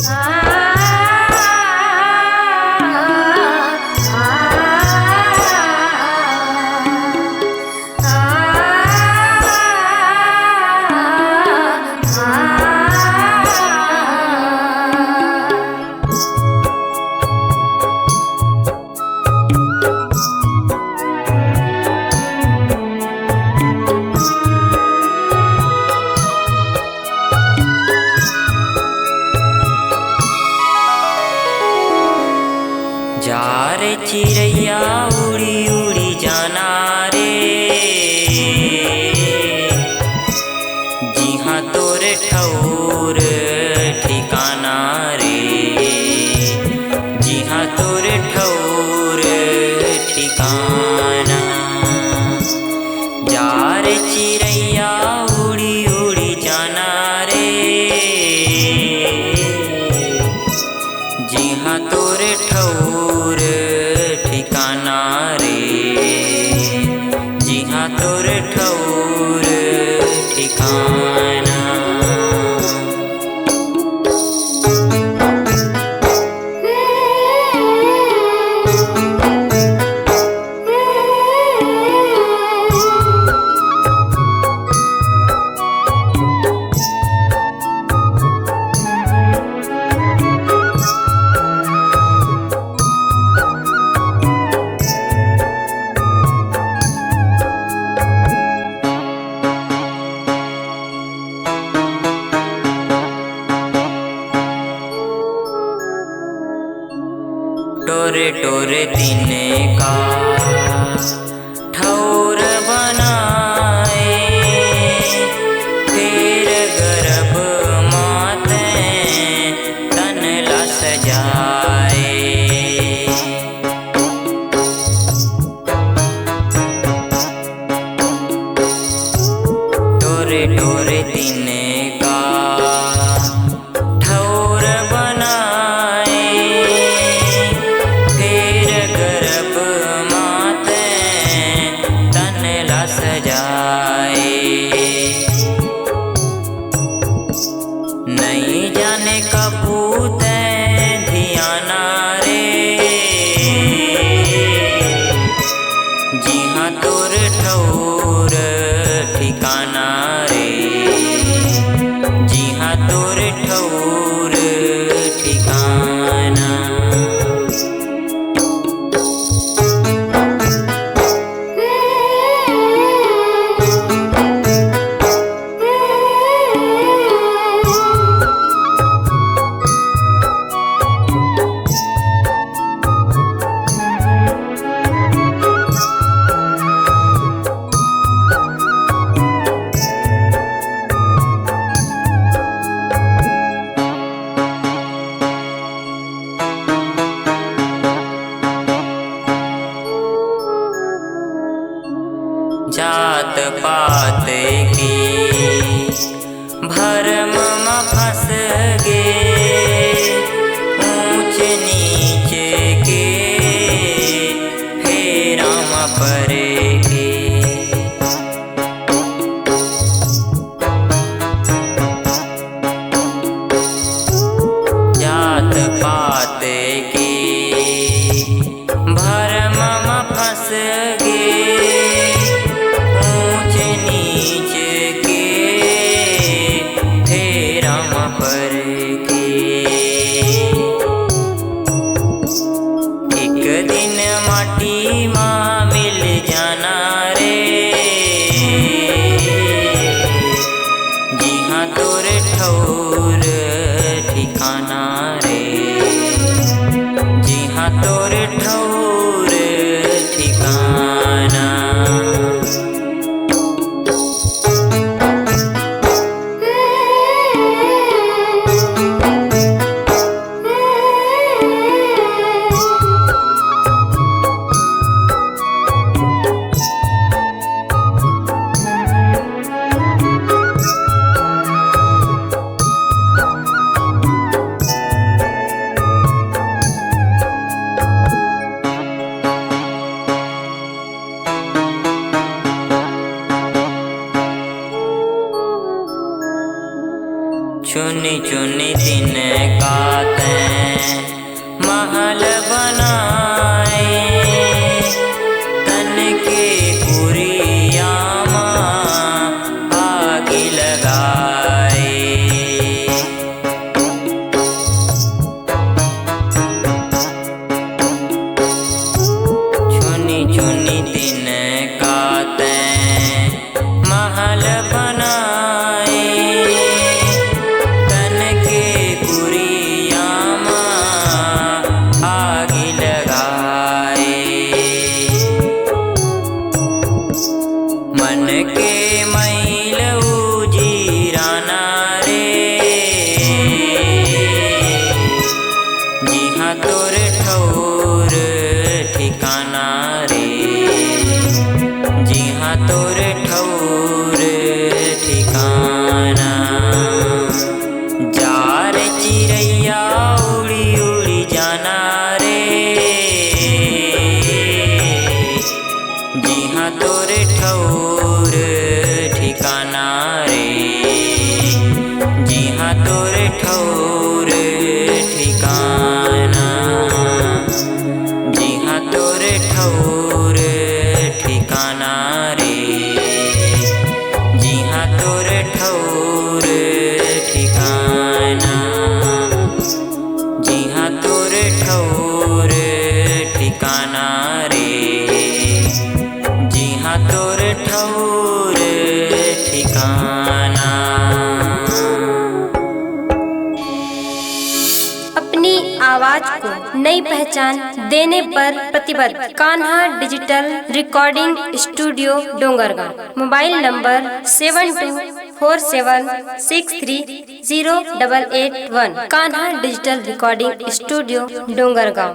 जा रे चिड़ैया उड़ी उड़ी जाना रे, जिहाँ तोर ठौर ठिकाना रे, जिहाँ तोर ठौर ठिकाना। जा रे चिड़ैया उड़ी उड़ी जाना रे, जिहाँ तोर ठौर ठिकाना रे, जिहाँ तोर ठौर ठिकाना। टोरे टोरे तिने का ठौर बनाए, फिर गर्भ माते तन ला सजाए। टोरे टोरे तिने का ठौर बनाए, सजाए। नहीं जाने कपूत धियाना रे, जिहाँ तोर ठौर ठिकाना रे, जिहाँ तोर ठौर ठिकाना। जात पात की भरम में फंस गे, ऊंच नीच के फेरा में पड़े गे। जात पात की भरम में फंस गे, पर के एक दिन माटी माँ मिल जाना रे, जिहाँ तोर ठौर ठिकाना रे, जिहाँ तोर ठौर ठिकाना। चुनी चुनी दिन काते महल बनाए, तन के कुरियामा आग लगाए। चुनी चुनी दिन काते महल बनाए, तन के कुरियामा आग लगाए। मन के मैल उजीराना रे, जिहाँ तोर ठौर ठिकाना रे, जिहाँ तोर ठौर ठिकाना। जार चिड़ैया उड़ी उड़ी जाना रे, जिहाँ तोर ठौर ठिकाना रे, जिहाँ तोर ठौर ठिकाना, जिहाँ तोर ठौर ठिकाना रे, जिहाँ तोर ठौर ठिकाना, जिहाँ तोर ठौर ठिकाना रे, जिहाँ तोर ठौर ठिकाना। अपनी आवाज को नई पहचान देने पर प्रतिबद्ध Kanha digital recording studio Dongargaon. Mobile number 7247630881। Kanha digital recording studio Dongargaon.